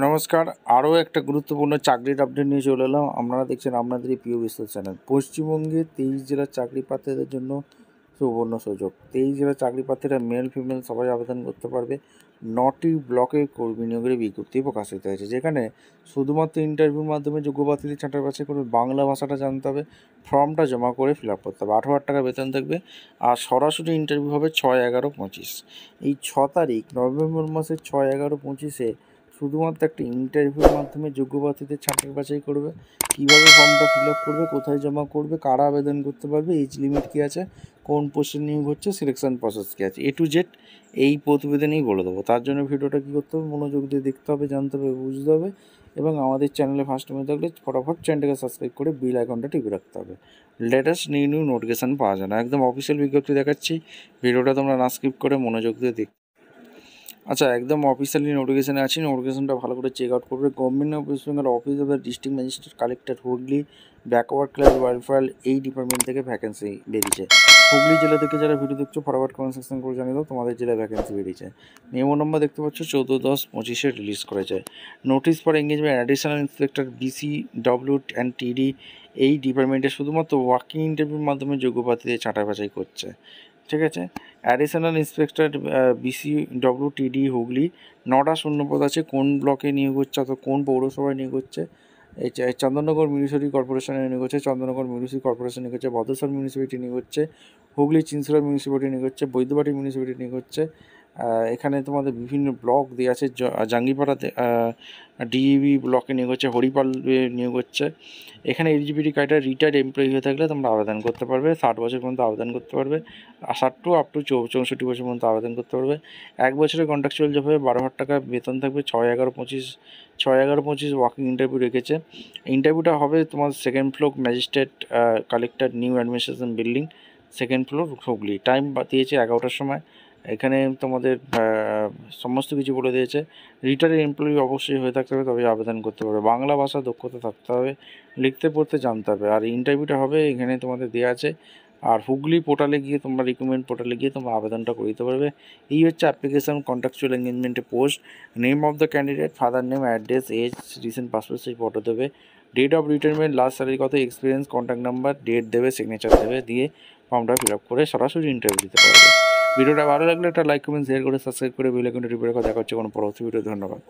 নমস্কার, আরও একটা গুরুত্বপূর্ণ চাকরির আপডেট নিয়ে চলে এলাম। আপনারা দেখছেন আপনাদেরই প্রিয় বিস্তার চ্যানেল। পশ্চিমবঙ্গে 23 জেলার চাকরি প্রার্থীদের জন্য সুবর্ণ সুযোগ। 23 জেলার চাকরি প্রার্থীরা মেল ফিমেল সবাই আবেদন করতে পারবে। 9টি ব্লকে কর্মী নিয়োগের বিজ্ঞপ্তি প্রকাশিত হয়েছে, যেখানে শুধুমাত্র ইন্টারভিউর মাধ্যমে যোগ্য প্রার্থীদের ছাঁটাই বাছাই করে বাংলা ভাষাটা জানতে হবে, ফর্মটা জমা করে ফিল আপ করতে হবে। 18,000 টাকা বেতন থাকবে, আর সরাসরি ইন্টারভিউ হবে 6-11-25। এই 6 তারিখ নভেম্বর মাসের 6-11-25-এ শুধুমাত্র একটা ইন্টারভিউর মাধ্যমে যোগ্য প্রার্থীদের ছাঁটাই বাছাই করবে। কীভাবে ফর্মটা ফিল আপ করবে, কোথায় জমা করবে, কারা আবেদন করতে পারবে, এজ লিমিট কী আছে, কোন পোস্টে নিয়োগ হচ্ছে, সিলেকশন প্রসেস কী আছে, A to Z এই প্রতিবেদনেই বলে দেবো। তার জন্য ভিডিওটা কী করতে হবে, মনোযোগ দিয়ে দেখতে হবে, জানতে হবে, বুঝতে হবে। এবং আমাদের চ্যানেলে ফার্স্ট টাইমে থাকলে ফটাফট চ্যানেলটাকে সাবস্ক্রাইব করে বেল আইকনটা টিপে রাখতে হবে। লেটেস্ট নিউ নোটিফিকেশান পাওয়া যায় না, একদম অফিসিয়াল বিজ্ঞপ্তি দেখাচ্ছি। ভিডিওটা তোমরা না স্কিপ করে মনোযোগ দিয়ে আচ্ছা, একদম অফিসিয়ালি নোটিফিকেশানে আছি। নোটিফিকেশানটা ভালো করে চেক আউট করবে। Government of West Bengal office of the district magistrate collector Hooghly, backward class welfare এই ডিপার্টমেন্ট থেকে ভ্যাকেন্সি বেরিয়েছে। হুগলি জেলা থেকে যারা ভিডিও দেখছো ফটাফট কমেন্ট সেকশন করে জানিয়ে দাও তোমাদের জেলায় ভ্যাকেন্সি বেরিয়েছে। মেমো নম্বর দেখতে পাচ্ছ 14/10/25-এ রিলিজ করেছে। Notice for engagement additional inspector BCW and TD এই ডিপার্টমেন্টে শুধুমাত্র ওয়াকিং ইন্টারভিউর মাধ্যমে যোগ্য প্রার্থীদের ছাঁটাই বাছাই করছে। ঠিক আছে। Additional inspector BCW TD Hooghly, 9টা শূন্যপদ আছে। কোন ব্লকে নিয়োগ হচ্ছে অথবা কোন পৌরসভায় নিয়োগ হচ্ছে? এই চন্দননগর মিউনিসিপালিটি কর্পোরেশনে নিয়োগ হচ্ছে, চন্দননগর মিউনিসিপাল কর্পোরেশন নিয়োগ হচ্ছে, ভদ্রেশ্বর মিউনিসিপালিটি নিয়োগ হচ্ছে, হুগলি চিনসুরা মিউনিসিপালিটি নিয়োগ হচ্ছে, বৈদ্যবাটি মিউনিসিপালিটি নিয়োগ হচ্ছে। এখানে তোমাদের বিভিন্ন ব্লক দেওয়া আছে। জাঙ্গিপাড়াতে DEB ব্লকে নিয়োগ হচ্ছে, হরিপাল নিয়োগ হচ্ছে। এখানে এলিজিবিলিটি ক্রাইটেরিয়া রিটায়ার্ড এমপ্লয়ি হয়ে থাকলে তোমরা আবেদন করতে পারবে। 60 বছর পর্যন্ত আবেদন করতে পারবে, 60 আপ টু 64 বছর পর্যন্ত আবেদন করতে পারবে। 1 বছরের কন্ট্রাকচুয়াল জব হবে, 12,000 টাকা বেতন থাকবে। 6-11-25 ওয়াকিং ইন্টারভিউ রেখেছে। ইন্টারভিউটা হবে তোমার second floor magistrate collector new administration building, second floor Hooghly. Time দিয়েছে 11টার সময়। এখানে তোমাদের সমস্ত কিছু বলে দিয়েছে। রিটায়ার্ড এমপ্লয়ি অবশ্যই হয়ে থাকতে হবে, তবে আবেদন করতে পারবে। বাংলা ভাষা দক্ষতা থাকতে হবে, লিখতে পড়তে জানতে হবে। আর ইন্টারভিউটা হবে এখানে তোমাদের দেওয়া আছে। আর হুগলি পোর্টালে গিয়ে তোমরা রিক্রুটমেন্ট পোর্টালে গিয়ে তোমরা আবেদনটা করে দিতে পারবে। এই হচ্ছে অ্যাপ্লিকেশন, কন্ট্রাকচুয়াল এঙ্গেজমেন্টের post. Name of the candidate, father name, address, age, recent passport size photo দেবে, date of retirement, last salary কত, এক্সপিরিয়েন্স, কন্ট্যাক্ট নাম্বার, ডেট দেবে, সিগনেচার দেবে, দিয়ে ফর্মটা ফিল আপ করে সরাসরি ইন্টারভিউ দিতে পারবে। ভিডিওটা ভালো লাগলে একটা লাইক, কমেন্ট, শেয়ার করে সাবস্ক্রাইব করে বেল আইকনটা টিপে রাখো। দেখা হচ্ছে কোনো পরবর্তী ভিডিও। ধন্যবাদ।